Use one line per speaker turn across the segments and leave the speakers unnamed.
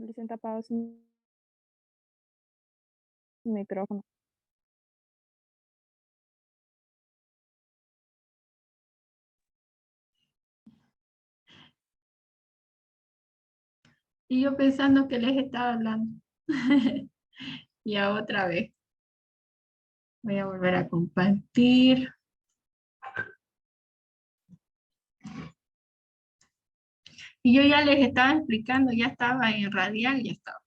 Dicen tapado su micrófono.
Y yo pensando que les estaba hablando. Ya otra vez. Voy a volver a compartir. Y yo ya les estaba explicando, ya estaba en radial, ya estaba.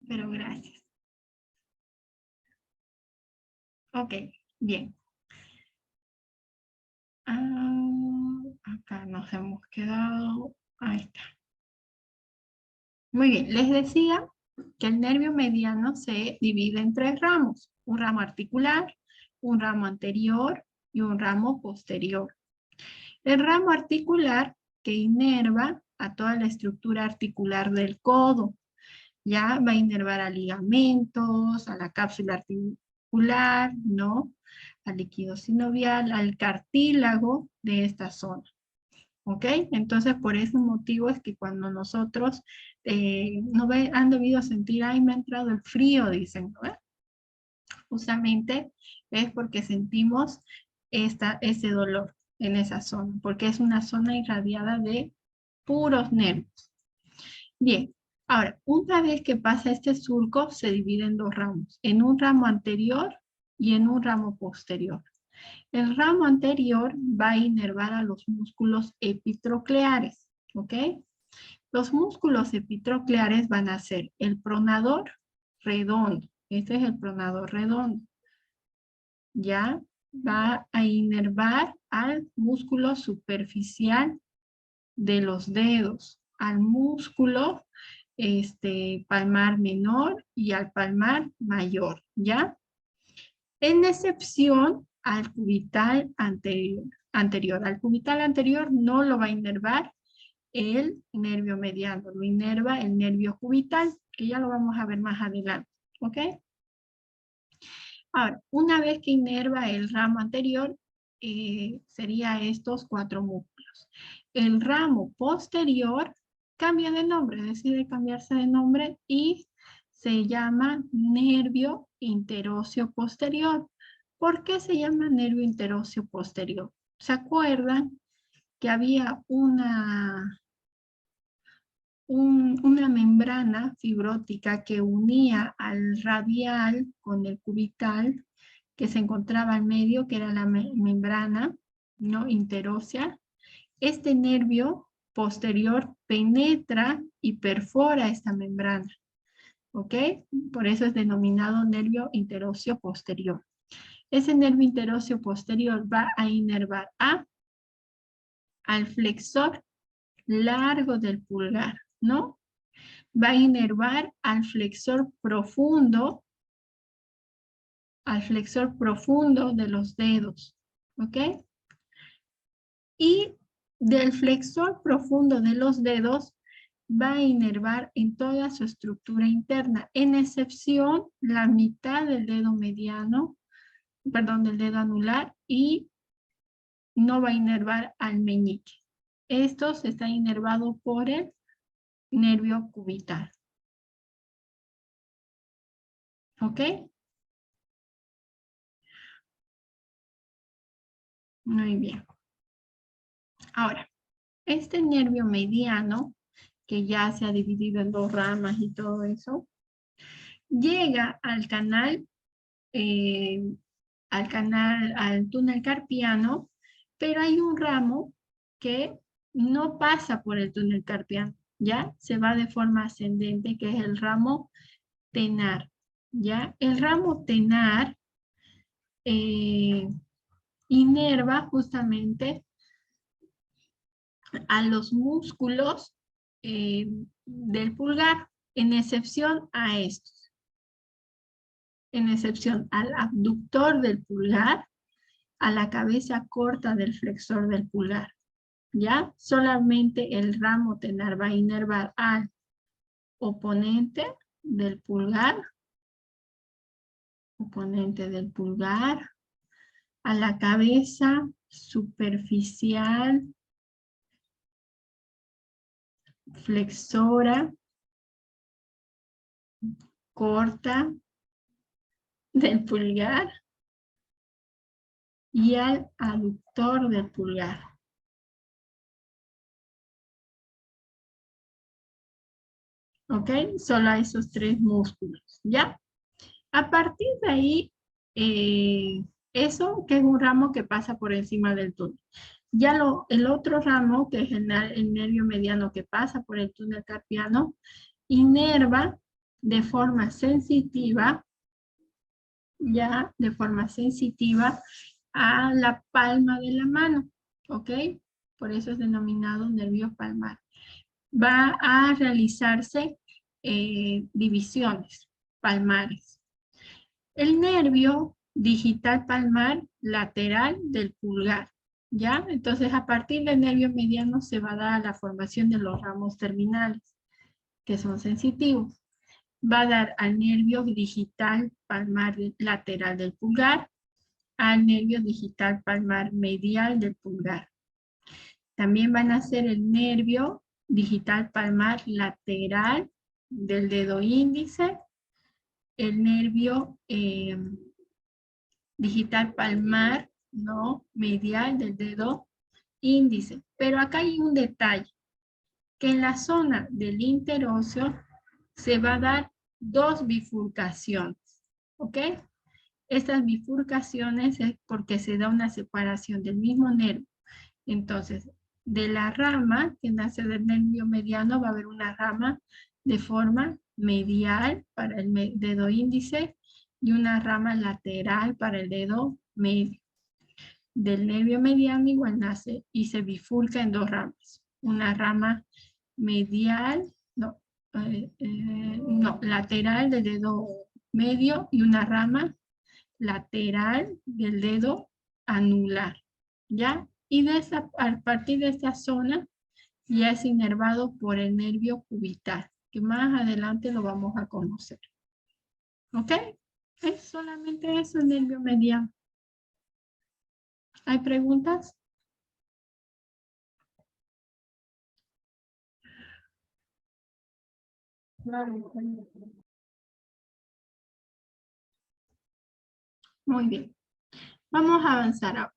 Pero gracias. Ok, bien. Acá nos hemos quedado. Ahí está. Muy bien, les decía que el nervio mediano se divide en 3 ramos. Un ramo articular, un ramo anterior y un ramo posterior. El ramo articular que inerva a toda la estructura articular del codo. Ya va a inervar a ligamentos, a la cápsula articular, ¿no? Al líquido sinovial, al cartílago de esta zona. ¿Ok? Entonces, por ese motivo es que cuando nosotros han debido sentir, ay, me ha entrado el frío, dicen, ¿no? Justamente es porque sentimos ese dolor en esa zona, porque es una zona irradiada de puros nervios. Bien, ahora, una vez que pasa este surco, se divide en 2 ramos, en un ramo anterior y en un ramo posterior. El ramo anterior va a inervar a los músculos epitrocleares, ¿ok? Los músculos epitrocleares van a ser el pronador redondo, este es el pronador redondo, ya va a inervar al músculo superficial de los dedos, al músculo palmar menor y al palmar mayor, ¿ya? En excepción al cubital anterior. Al cubital anterior no lo va a inervar el nervio mediano, lo inerva el nervio cubital, que ya lo vamos a ver más adelante, ¿ok? Ahora, una vez que inerva el ramo anterior, sería estos 4 músculos. El ramo posterior cambia de nombre, decide cambiarse de nombre y se llama nervio interóseo posterior. ¿Por qué se llama nervio interóseo posterior? ¿Se acuerdan que había una membrana fibrótica que unía al radial con el cubital que se encontraba al medio, que era la membrana, ¿no?, interósea? Este nervio posterior penetra y perfora esta membrana, ¿ok? Por eso es denominado nervio interóseo posterior. Ese nervio interóseo posterior va a inervar al flexor largo del pulgar, ¿no? Va a inervar al flexor profundo de los dedos, ¿ok? Y del flexor profundo de los dedos va a inervar en toda su estructura interna, en excepción la mitad del dedo mediano, perdón, del dedo anular, y no va a inervar al meñique. Esto se está inervado por el nervio cubital. ¿Ok? Muy bien. Ahora, este nervio mediano, que ya se ha dividido en 2 ramas y todo eso, llega al túnel carpiano, pero hay un ramo que no pasa por el túnel carpiano, ¿ya? Se va de forma ascendente, que es el ramo tenar, ¿ya? El ramo tenar inerva justamente a los músculos del pulgar, en excepción a estos. En excepción al abductor del pulgar, a la cabeza corta del flexor del pulgar. ¿Ya? Solamente el ramo tenar va a inervar al oponente del pulgar, a la cabeza superficial flexora corta del pulgar y al aductor del pulgar. ¿Ok? Solo a esos tres músculos, ¿ya? A partir de ahí, eso que es un ramo que pasa por encima del túnel. Ya el otro ramo, que es el nervio mediano que pasa por el túnel carpiano, inerva de forma sensitiva, ya de forma sensitiva, a la palma de la mano, ¿ok? Por eso es denominado nervio palmar. Va a realizarse divisiones palmares. El nervio digital palmar lateral del pulgar, ¿ya? Entonces, a partir del nervio mediano se va a dar la formación de los ramos terminales, que son sensitivos. Va a dar al nervio digital palmar lateral del pulgar, al nervio digital palmar medial del pulgar. También van a ser el nervio digital palmar lateral del dedo índice, el nervio digital palmar, ¿no? Medial del dedo índice. Pero acá hay un detalle, que en la zona del interóseo se va a dar dos bifurcaciones, ¿ok? Estas bifurcaciones es porque se da una separación del mismo nervio. Entonces, de la rama que nace del nervio mediano va a haber una rama de forma medial para el dedo índice y una rama lateral para el dedo medio. Del nervio mediano igual nace y se bifurca en dos ramas. Una rama medial, lateral del dedo medio y una rama lateral del dedo anular, ¿ya? Y a partir de esta zona ya es inervado por el nervio cubital, que más adelante lo vamos a conocer. ¿Ok? Es solamente eso, el nervio mediano. ¿Hay preguntas? Muy bien. Vamos a avanzar ahora.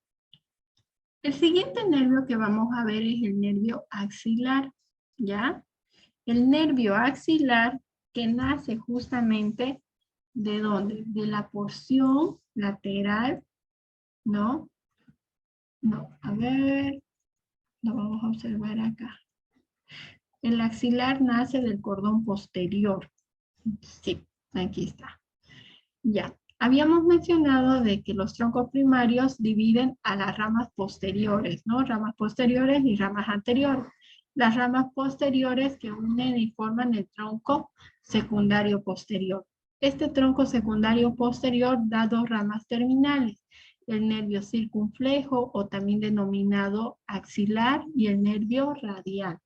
El siguiente nervio que vamos a ver es el nervio axilar, ¿ya? El nervio axilar que nace justamente ¿de dónde? De la porción lateral, ¿no? No, a ver, lo vamos a observar acá. El axilar nace del cordón posterior. Sí, aquí está. Ya. Habíamos mencionado de que los troncos primarios dividen a las ramas posteriores, ¿no? Ramas posteriores y ramas anteriores. Las ramas posteriores que unen y forman el tronco secundario posterior. Este tronco secundario posterior da dos ramas terminales, el nervio circunflejo o también denominado axilar y el nervio radial.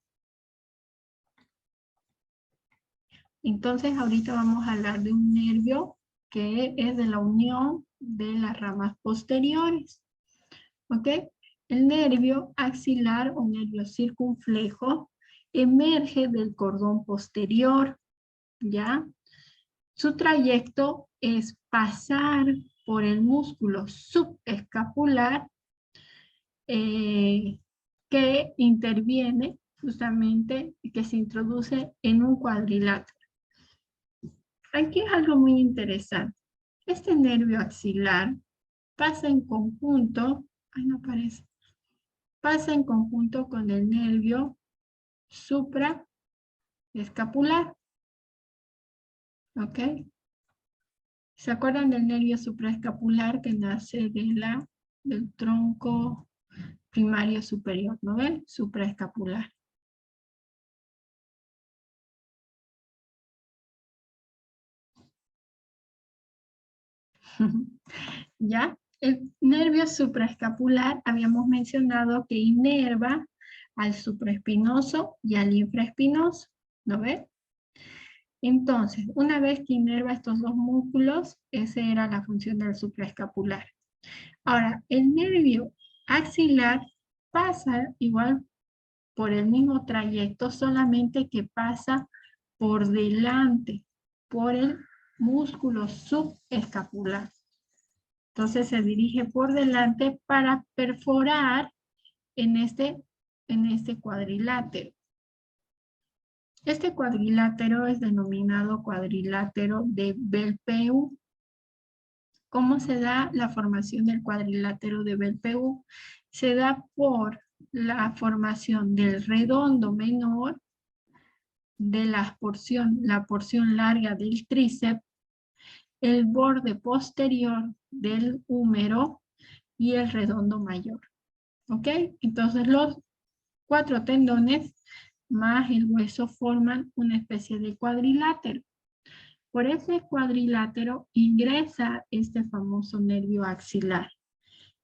Entonces ahorita vamos a hablar de un nervio que es de la unión de las ramas posteriores. ¿Ok? El nervio axilar o nervio circunflejo emerge del cordón posterior, ¿ya? Su trayecto es pasar por el músculo subescapular que interviene justamente, que se introduce en un cuadrilátero. Aquí es algo muy interesante. Este nervio axilar pasa en conjunto, no aparece, pasa en conjunto con el nervio supraescapular. ¿Ok? ¿Se acuerdan del nervio supraescapular que nace del tronco primario superior? ¿No ven? Supraescapular. ¿Ya? El nervio supraescapular habíamos mencionado que inerva al supraespinoso y al infraespinoso, ¿no ves? Entonces, una vez que inerva estos dos músculos, esa era la función del supraescapular. Ahora, el nervio axilar pasa igual por el mismo trayecto, solamente que pasa por delante, por el músculo subescapular. Entonces se dirige por delante para perforar en este cuadrilátero. Este cuadrilátero es denominado cuadrilátero de Bell-Peu. ¿Cómo se da la formación del cuadrilátero de Bell-Peu? Se da por la formación del redondo menor, de la porción larga del tríceps, el borde posterior del húmero y el redondo mayor. ¿Ok? Entonces los 4 tendones más el hueso forman una especie de cuadrilátero. Por ese cuadrilátero ingresa este famoso nervio axilar.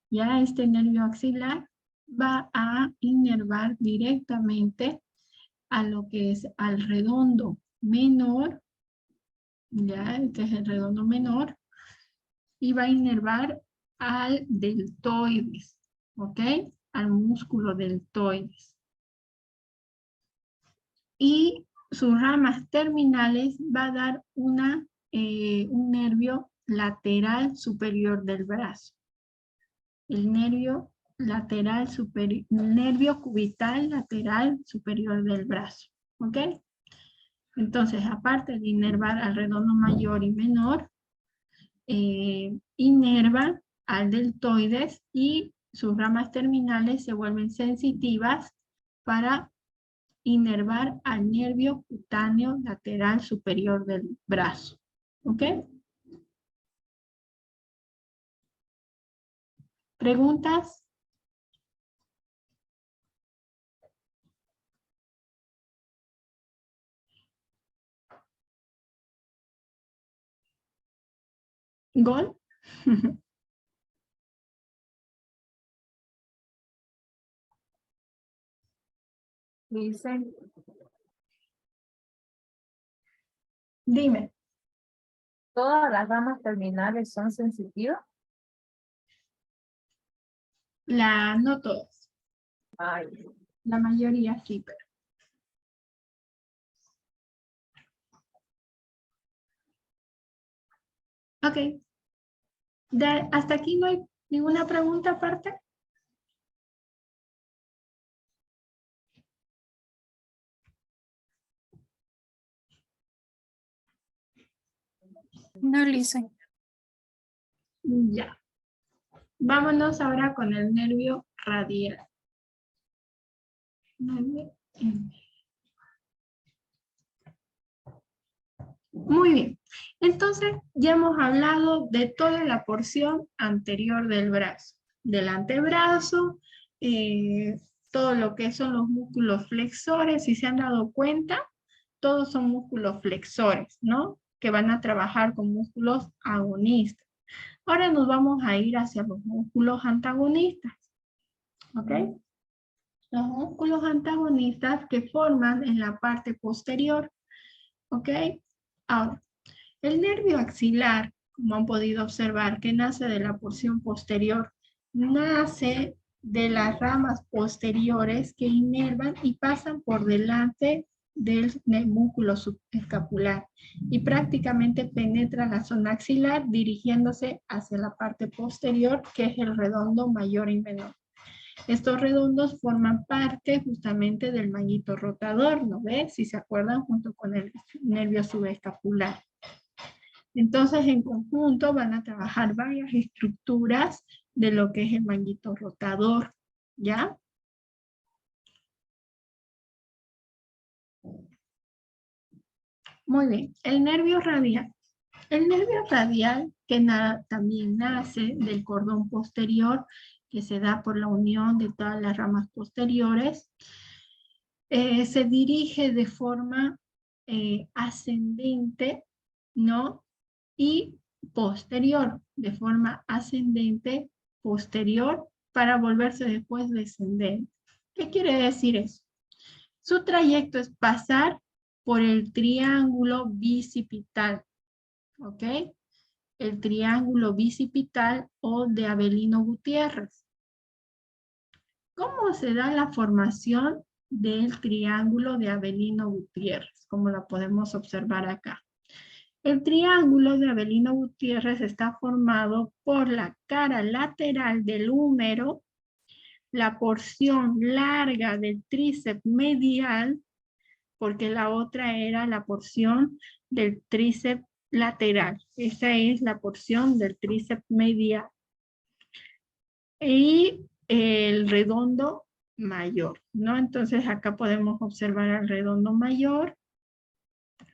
Ya este nervio axilar va a inervar directamente a lo que es al redondo menor. Ya, este es el redondo menor. Y va a inervar al deltoides. ¿Ok? Al músculo deltoides. Y sus ramas terminales va a dar un nervio lateral superior del brazo. El nervio lateral superior, nervio cubital lateral superior del brazo. ¿Ok? Entonces, aparte de inervar al redondo mayor y menor, inerva al deltoides y sus ramas terminales se vuelven sensitivas para inervar al nervio cutáneo lateral superior del brazo. ¿Ok? ¿Preguntas? ¿Gol?
Dicen,
Dime.
¿todas las ramas terminales son sensitivas?
No todas.
Ay,
La mayoría sí, pero. Ok. ¿Hasta aquí no hay ninguna pregunta aparte?
No, Lisa.
Ya. Vámonos ahora con el nervio radial. Muy bien. Entonces, ya hemos hablado de toda la porción anterior del brazo. Del antebrazo, todo lo que son los músculos flexores. Si se han dado cuenta, todos son músculos flexores, ¿no? Que van a trabajar con músculos agonistas. Ahora nos vamos a ir hacia los músculos antagonistas. ¿Ok? Los músculos antagonistas que forman en la parte posterior. ¿Ok? Ahora, el nervio axilar, como han podido observar, que nace de la porción posterior, nace de las ramas posteriores que inervan y pasan por delante del músculo subescapular y prácticamente penetra la zona axilar dirigiéndose hacia la parte posterior, que es el redondo mayor y menor. Estos redondos forman parte justamente del manguito rotador, ¿no ves? Si se acuerdan, junto con el nervio subescapular. Entonces, en conjunto van a trabajar varias estructuras de lo que es el manguito rotador, ¿ya? Muy bien, el nervio radial. El nervio radial, que también nace del cordón posterior, que se da por la unión de todas las ramas posteriores, se dirige de forma ascendente, ¿no? Y posterior, de forma ascendente, posterior, para volverse después descendente. ¿Qué quiere decir eso? Su trayecto es pasar por el triángulo bicipital, ¿ok? El triángulo bicipital o de Avelino Gutiérrez. ¿Cómo se da la formación del triángulo de Avelino Gutiérrez, como lo podemos observar acá. El triángulo de Avelino Gutiérrez está formado por la cara lateral del húmero, la porción larga del tríceps medial, porque la otra era la porción del tríceps lateral. Esa es la porción del tríceps medial. Y el redondo mayor, ¿no? Entonces acá podemos observar el redondo mayor,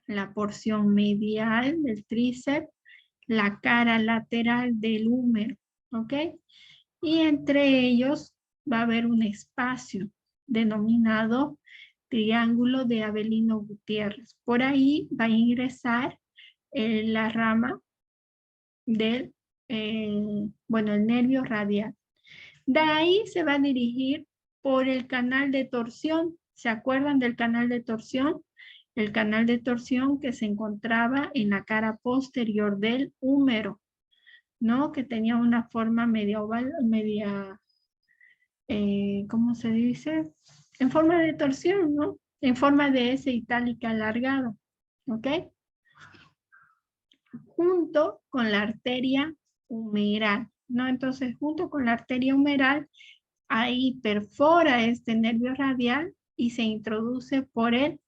la porción medial del tríceps, la cara lateral del húmero, ¿ok? Y entre ellos va a haber un espacio denominado triángulo de Avelino Gutiérrez. Por ahí va a ingresar la rama del, bueno, el nervio radial. De ahí se va a dirigir por el canal de torsión. ¿Se acuerdan del canal de torsión? El canal de torsión que se encontraba en la cara posterior del húmero, ¿no? Que tenía una forma media oval, media, ¿cómo se dice? En forma de torsión, ¿no? En forma de S itálica alargada, ¿ok? Junto con la arteria humeral, ¿no? Entonces, junto con la arteria humeral, ahí perfora este nervio radial y se introduce por el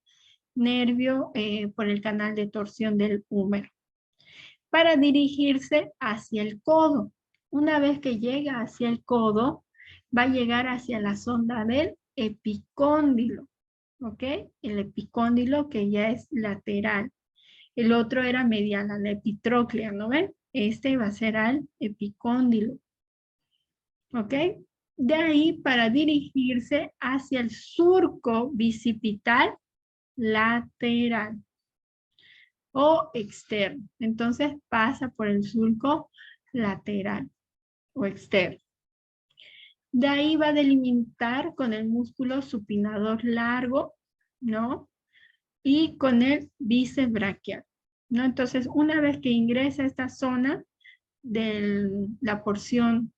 nervio, por el canal de torsión del húmero, para dirigirse hacia el codo. Una vez que llega hacia el codo, va a llegar hacia la sonda del epicóndilo, ¿ok? El epicóndilo que ya es lateral. El otro era medial a la epitróclea, ¿no ven? Este va a ser al epicóndilo, ¿ok? De ahí para dirigirse hacia el surco bicipital lateral o externo. Entonces pasa por el surco lateral o externo. De ahí va a delimitar con el músculo supinador largo, ¿no? Y con el bíceps braquial, ¿no? Entonces, una vez que ingresa a esta zona de la porción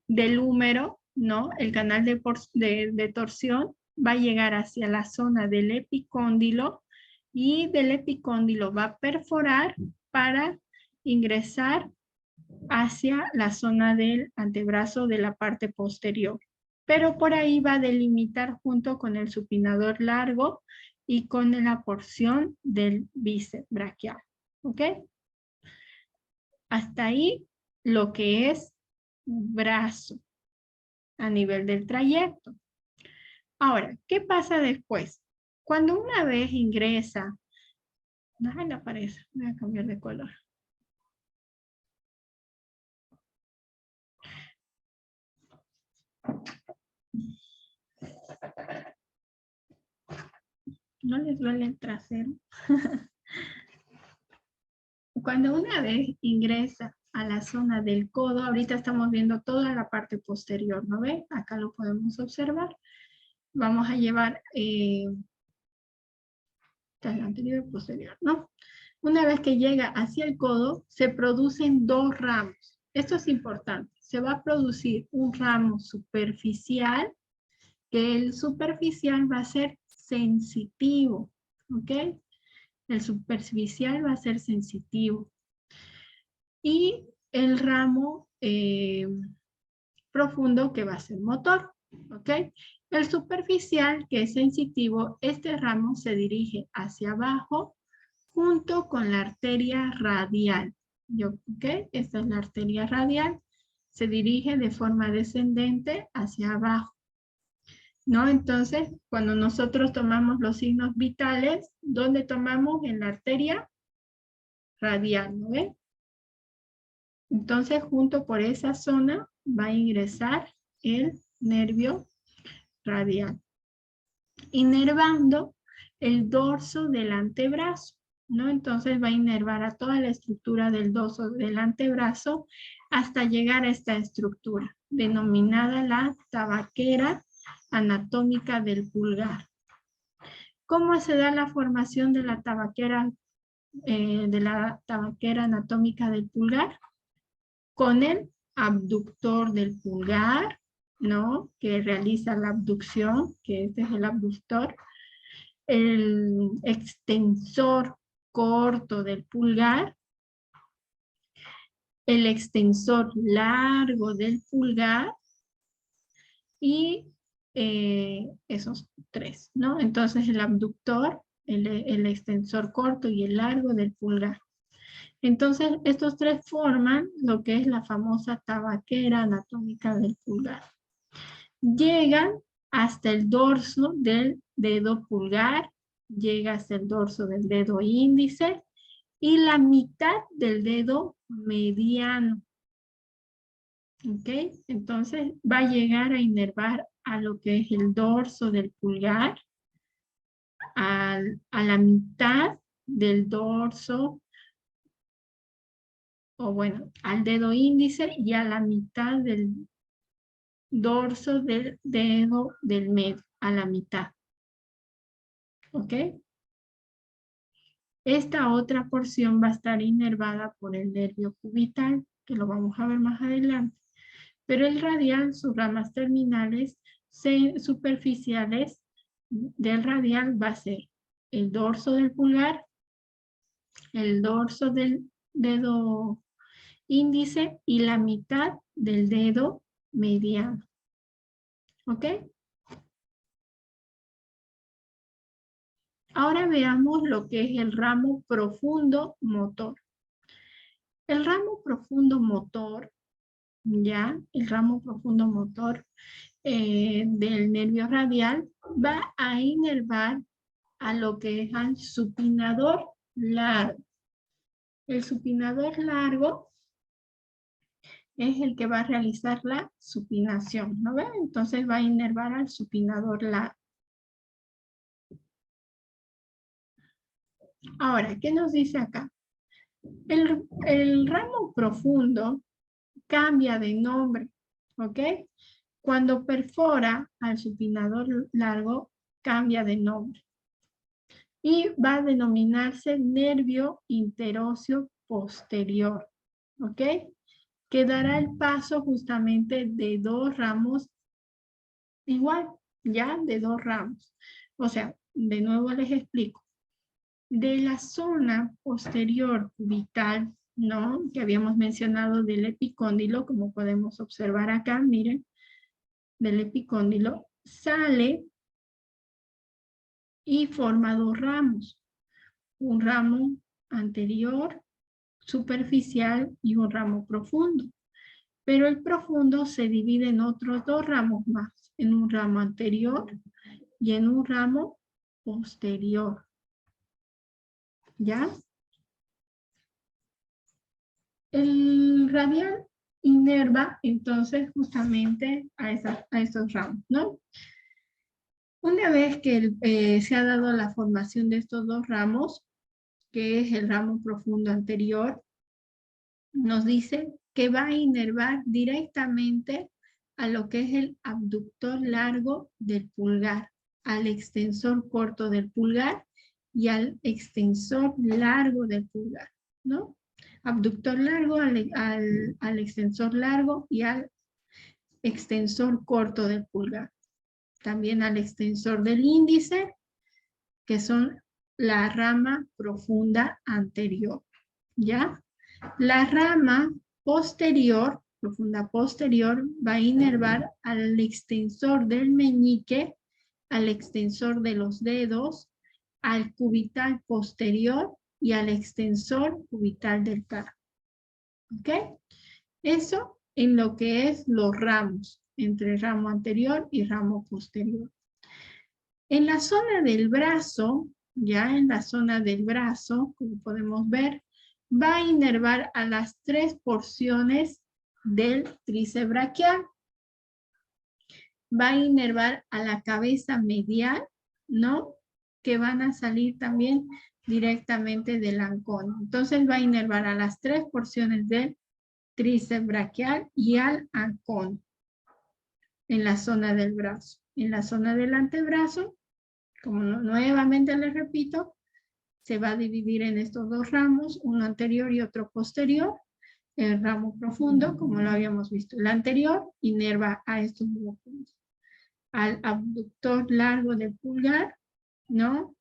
del húmero, ¿no? El canal de torsión va a llegar hacia la zona del epicóndilo y del epicóndilo va a perforar para ingresar hacia la zona del antebrazo de la parte posterior. Pero por ahí va a delimitar junto con el supinador largo y con la porción del bíceps braquial. ¿Ok? Hasta ahí lo que es brazo a nivel del trayecto. Ahora, ¿qué pasa después? Cuando una vez ingresa, no le aparece, voy a cambiar de color. ¿No les duele el trasero? Cuando una vez ingresa a la zona del codo, ahorita estamos viendo toda la parte posterior, ¿no ven? Acá lo podemos observar. Vamos a llevar el anterior y posterior, ¿no? Una vez que llega hacia el codo, se producen dos ramos. Esto es importante. Se va a producir un ramo superficial, que el superficial va a ser sensitivo, ¿ok? El superficial va a ser sensitivo. Y el ramo profundo que va a ser motor, ¿ok? El superficial, que es sensitivo, este ramo se dirige hacia abajo junto con la arteria radial, ¿ok? Esta es la arteria radial, se dirige de forma descendente hacia abajo, ¿no? Entonces, cuando nosotros tomamos los signos vitales, ¿dónde tomamos? En la arteria radial, ¿no ven? Entonces, junto por esa zona va a ingresar el nervio radial, inervando el dorso del antebrazo, ¿no? Entonces va a inervar a toda la estructura del dorso del antebrazo hasta llegar a esta estructura, denominada la tabaquera anatómica del pulgar. ¿Cómo se da la formación de la tabaquera anatómica del pulgar? Con el abductor del pulgar, ¿no? Que realiza la abducción, que este es el abductor. El extensor corto del pulgar. El extensor largo del pulgar. Y esos tres, ¿no? Entonces el abductor, el extensor corto y el largo del pulgar. Entonces estos tres forman lo que es la famosa tabaquera anatómica del pulgar. Llegan hasta el dorso del dedo pulgar, llega hasta el dorso del dedo índice y la mitad del dedo mediano. ¿Ok? Entonces va a llegar a inervar a lo que es el dorso del pulgar, a la mitad del dorso, o bueno, al dedo índice y a la mitad del dorso del dedo del medio, a la mitad. ¿Ok? Esta otra porción va a estar inervada por el nervio cubital, que lo vamos a ver más adelante. Pero el radial, sus ramas terminales superficiales del radial va a ser el dorso del pulgar, el dorso del dedo índice y la mitad del dedo mediano. ¿Ok? Ahora veamos lo que es el ramo profundo motor. El ramo profundo motor, ya, el ramo profundo motor del nervio radial va a inervar a lo que es al supinador largo. El supinador largo es el que va a realizar la supinación, ¿no ven? Entonces va a inervar al supinador largo. Ahora, ¿qué nos dice acá? El ramo profundo cambia de nombre, ¿ok? Cuando perfora al supinador largo, cambia de nombre. Y va a denominarse nervio interóseo posterior, ¿ok? Que dará el paso justamente de dos ramos igual, ya de dos ramos. O sea, de nuevo les explico. De la zona posterior cubital, ¿no? Que habíamos mencionado del epicóndilo, como podemos observar acá, miren, del epicóndilo, sale y forma dos ramos. Un ramo anterior, superficial y un ramo profundo. Pero el profundo se divide en otros dos ramos más, en un ramo anterior y en un ramo posterior. ¿Ya? El radial inerva entonces justamente a estos ramos, ¿no? Una vez que se ha dado la formación de estos dos ramos, que es el ramo profundo anterior, nos dice que va a inervar directamente a lo que es el abductor largo del pulgar, al extensor corto del pulgar y al extensor largo del pulgar, ¿no? Abductor largo al extensor largo y al extensor corto del pulgar. También al extensor del índice, que son la rama profunda anterior, ¿ya? La rama posterior, profunda posterior, va a inervar al extensor del meñique, al extensor de los dedos, al cubital posterior y al extensor cubital del carpo. ¿Ok? Eso en lo que es los ramos, entre ramo anterior y ramo posterior. En la zona del brazo, ya en la zona del brazo, como podemos ver, va a inervar a las tres porciones del tríceps braquial. Va a inervar a la cabeza medial, ¿no? Que van a salir también directamente del ancón. Entonces va a inervar a las tres porciones del tríceps braquial y al ancón en la zona del brazo. En la zona del antebrazo, como nuevamente les repito, se va a dividir en estos dos ramos, uno anterior y otro posterior. El ramo profundo, como lo habíamos visto el anterior, inerva a estos músculos. Al abductor largo del pulgar, ¿no?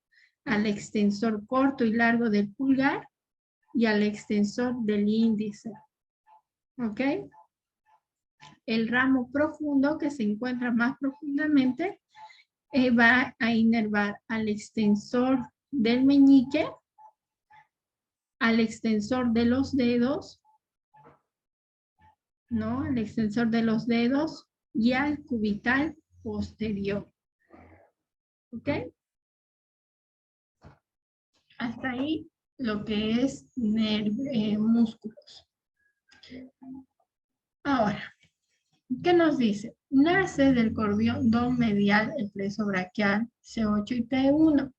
Al extensor corto y largo del pulgar y al extensor del índice. ¿Ok? El ramo profundo, que se encuentra más profundamente, va a inervar al extensor del meñique, al extensor de los dedos, ¿no? Al extensor de los dedos y al cubital posterior. ¿Ok? Hasta ahí lo que es músculos. Ahora, ¿qué nos dice? Nace del cordón medial el plexo braquial C8 y T1,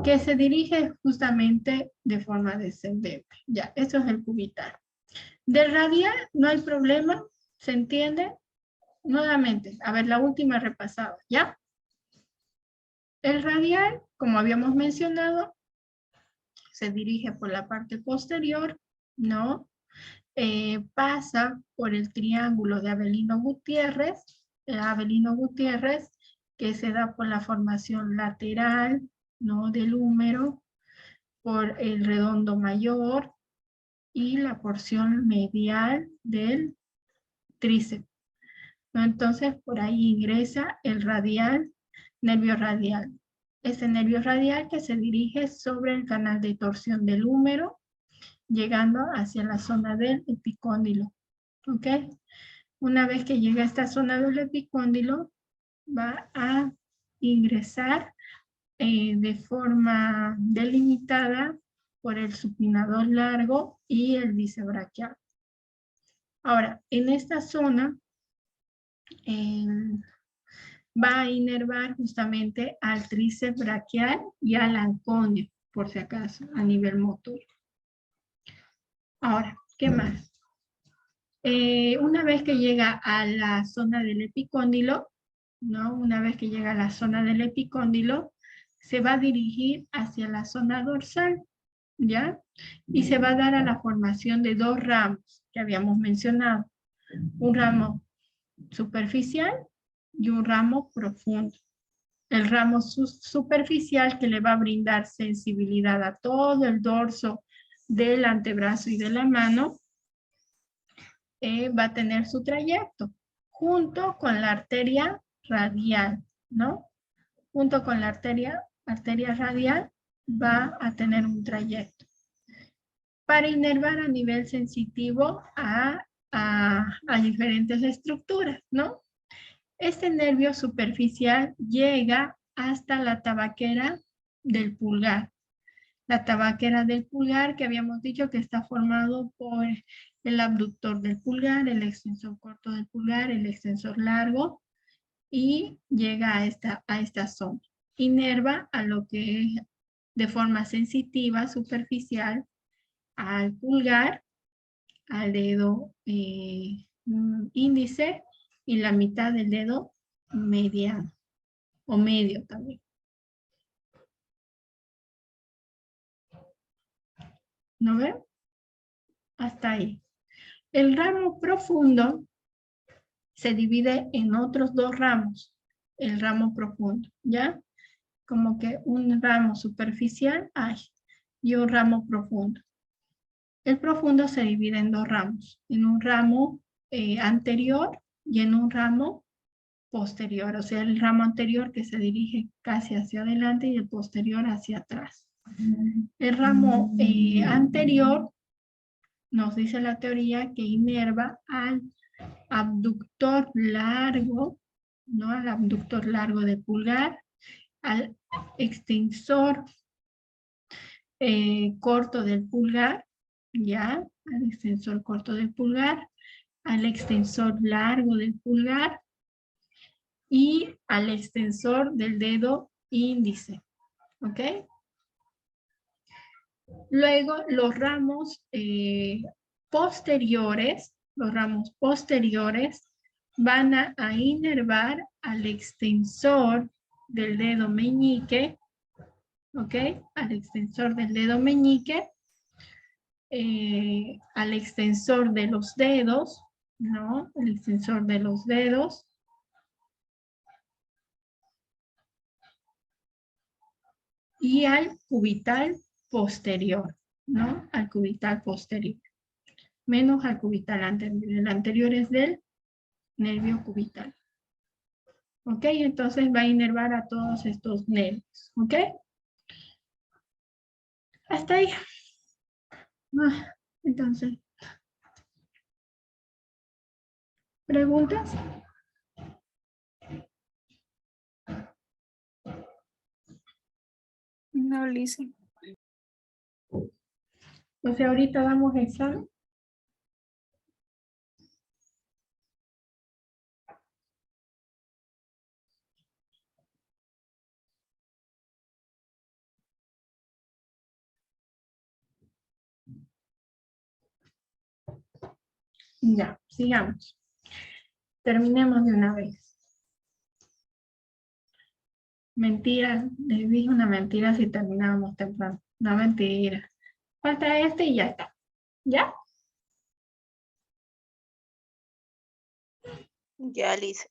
que se dirige justamente de forma descendente. Ya, eso es el cubital. Del radial no hay problema, ¿se entiende? Nuevamente, a ver, la última repasada, ¿ya? El radial, como habíamos mencionado, se dirige por la parte posterior, ¿no? Pasa por el triángulo de Avelino Gutiérrez, que se da por la formación lateral, ¿no? Del húmero, por el redondo mayor y la porción medial del tríceps, ¿no? Entonces, por ahí ingresa el radial, nervio radial. Ese nervio radial que se dirige sobre el canal de torsión del húmero, llegando hacia la zona del epicóndilo. ¿Ok? Una vez que llega a esta zona del epicóndilo, va a ingresar de forma delimitada por el supinador largo y el bíceps. Ahora, en esta zona va a inervar justamente al tríceps braquial y al anconio, por si acaso, a nivel motor. Ahora, ¿qué más? Una vez que llega a la zona del epicóndilo, ¿no? Una vez que llega a la zona del epicóndilo, se va a dirigir hacia la zona dorsal, ¿ya? Y se va a dar a la formación de dos ramos que habíamos mencionado. Un ramo superficial y un ramo profundo. El ramo superficial que le va a brindar sensibilidad a todo el dorso del antebrazo y de la mano, va a tener su trayecto junto con la arteria radial, ¿no? Junto con la arteria radial va a tener un trayecto para inervar a nivel sensitivo a diferentes estructuras, ¿no? Este nervio superficial llega hasta la tabaquera del pulgar. La tabaquera del pulgar, que habíamos dicho que está formado por el abductor del pulgar, el extensor corto del pulgar, el extensor largo, y llega a esta zona. Inerva a lo que es de forma sensitiva, superficial, al pulgar, al dedo índice y la mitad del dedo mediano o medio también. ¿No ven? Hasta ahí. El ramo profundo se divide en otros dos ramos. El ramo profundo, ¿ya? Como que un ramo superficial hay y un ramo profundo. El profundo se divide en dos ramos. En un ramo anterior y en un ramo posterior. O sea, el ramo anterior que se dirige casi hacia adelante y el posterior hacia atrás. El ramo anterior nos dice la teoría que inerva al abductor largo, ¿no? Al abductor largo del pulgar, al extensor corto del pulgar, ¿ya? Al extensor corto del pulgar, al extensor largo del pulgar y al extensor del dedo índice, ¿ok? Luego los ramos posteriores van a inervar al extensor del dedo meñique, ¿ok? Al extensor del dedo meñique al extensor de los dedos, ¿no? El extensor de los dedos. Y al cubital posterior, ¿no? Al cubital posterior. Menos al cubital anterior. El anterior es del nervio cubital. ¿Ok? Entonces va a inervar a todos estos nervios. ¿Ok? Hasta ahí. Entonces, ¿preguntas?
No, Lisa.
O sea, ahorita damos examen. Ya, sigamos. Terminemos de una vez. Mentira, les dije una mentira si terminábamos temprano. No, mentira. Falta este y ya está. ¿Ya?
Ya, Liz.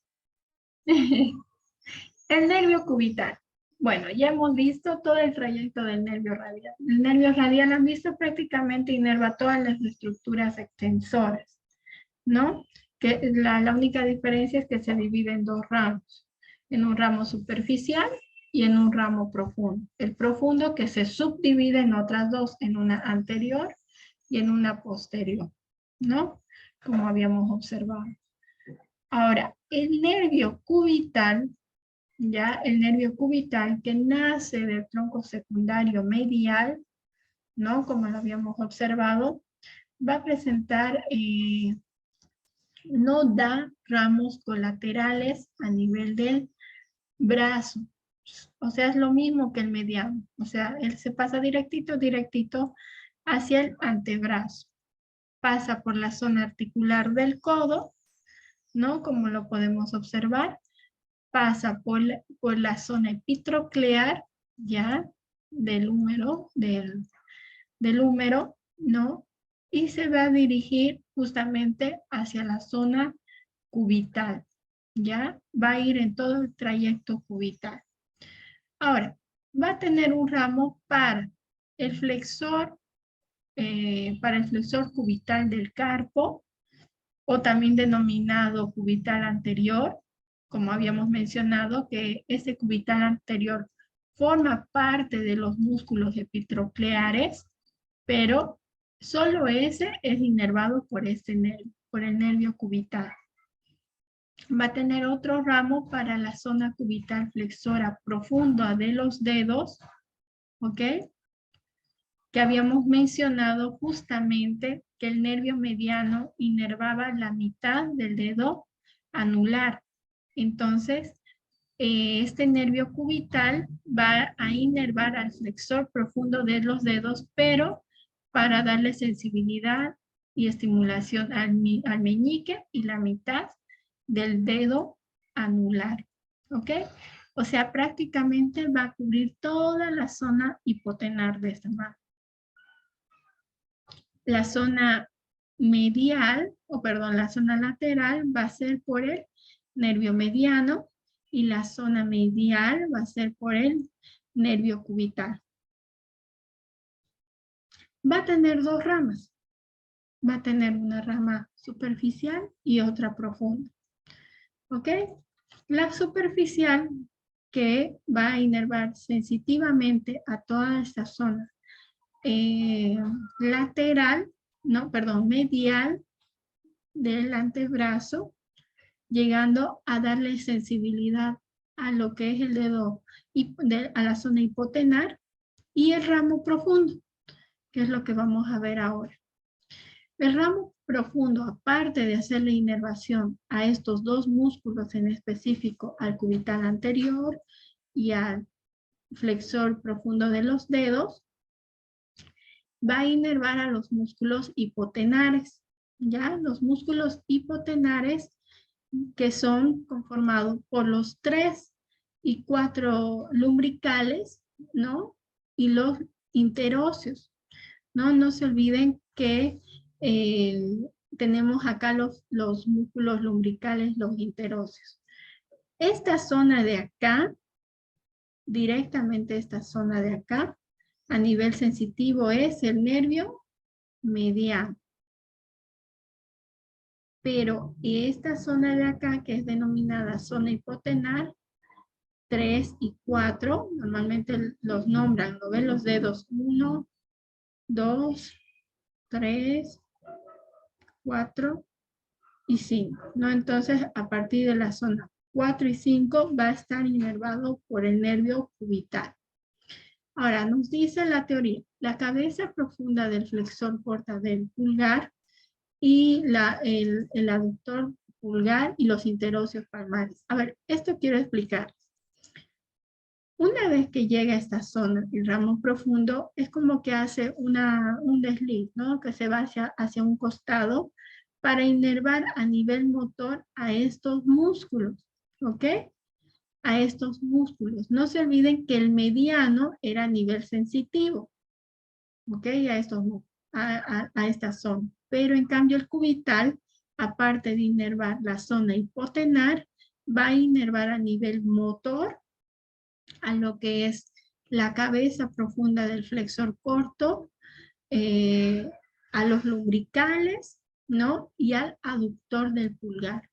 El nervio cubital. Bueno, ya hemos visto todo el trayecto del nervio radial. El nervio radial, han visto, prácticamente inerva todas las estructuras extensoras, ¿no? Que la única diferencia es que se divide en dos ramos. En un ramo superficial y en un ramo profundo. El profundo que se subdivide en otras dos, en una anterior y en una posterior, ¿no? Como habíamos observado. Ahora, el nervio cubital, ya el nervio cubital que nace del tronco secundario medial, ¿no? Como lo habíamos observado, va a presentar, no da ramos colaterales a nivel del brazo. O sea, es lo mismo que el mediano. O sea, él se pasa directito hacia el antebrazo. Pasa por la zona articular del codo, ¿no? Como lo podemos observar. Pasa por la zona epitroclear, ya, del húmero, del húmero, ¿no? Y se va a dirigir justamente hacia la zona cubital, ¿ya? Va a ir en todo el trayecto cubital. Ahora, va a tener un ramo para el flexor cubital del carpo, o también denominado cubital anterior, como habíamos mencionado, que ese cubital anterior forma parte de los músculos epitrocleares, pero solo ese es inervado por este nervio, por el nervio cubital. Va a tener otro ramo para la zona cubital flexora profunda de los dedos, ¿ok? Que habíamos mencionado justamente que el nervio mediano inervaba la mitad del dedo anular. Entonces, este nervio cubital va a inervar al flexor profundo de los dedos, pero para darle sensibilidad y estimulación al meñique y la mitad del dedo anular. ¿Ok? O sea, prácticamente va a cubrir toda la zona hipotenar de esta mano. La zona medial, la zona lateral va a ser por el nervio mediano y la zona medial va a ser por el nervio cubital. Va a tener dos ramas. Va a tener una rama superficial y otra profunda. ¿Ok? La superficial, que va a inervar sensitivamente a toda esta zona lateral, medial del antebrazo, llegando a darle sensibilidad a lo que es el dedo, a la zona hipotenar, y el ramo profundo, que es lo que vamos a ver ahora. El ramo profundo, aparte de hacerle inervación a estos dos músculos en específico, al cubital anterior y al flexor profundo de los dedos, va a inervar a los músculos hipotenares, ¿ya? Los músculos hipotenares que son conformados por los 3 y 4 lumbricales, ¿no? Y los interóseos. ¿no? No se olviden que tenemos acá los músculos lumbricales, los interóseos. Esta zona de acá, directamente esta zona de acá, a nivel sensitivo es el nervio mediano. Pero esta zona de acá, que es denominada zona hipotenar, 3 y 4, normalmente los nombran, ¿no ven los dedos? 1, 2, 3, 4 y 5, ¿no? Entonces, a partir de la zona 4 y 5 va a estar inervado por el nervio cubital. Ahora, nos dice la teoría, la cabeza profunda del flexor corta del pulgar y el aductor pulgar y los interóseos palmares. A ver, esto quiero explicar. Una vez que llega a esta zona, el ramo profundo, es como que hace un desliz, ¿no? Que se va hacia un costado para inervar a nivel motor a estos músculos, ¿ok? A estos músculos. No se olviden que el mediano era a nivel sensitivo, ¿ok? A esta zona. Pero en cambio el cubital, aparte de inervar la zona hipotenar, va a inervar a nivel motor a lo que es la cabeza profunda del flexor corto, a los lumbricales, ¿no? Y al aductor del pulgar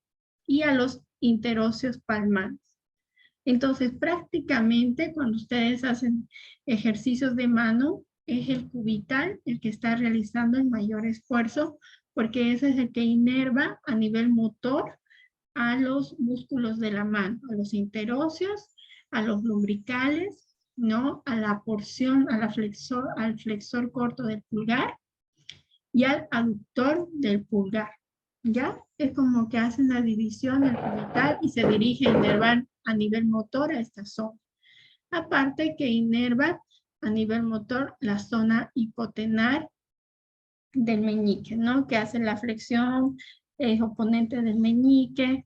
y a los interóseos palmares. Entonces, prácticamente cuando ustedes hacen ejercicios de mano, es el cubital el que está realizando el mayor esfuerzo, porque ese es el que inerva a nivel motor a los músculos de la mano, a los interóseos, a los lumbricales, ¿no? A la porción, al flexor corto del pulgar y al aductor del pulgar, ¿ya? Es como que hacen la división del cubital y se dirige a inervar a nivel motor a esta zona. Aparte que inerva a nivel motor la zona hipotenar del meñique, ¿no? Que hace la flexión, es oponente del meñique,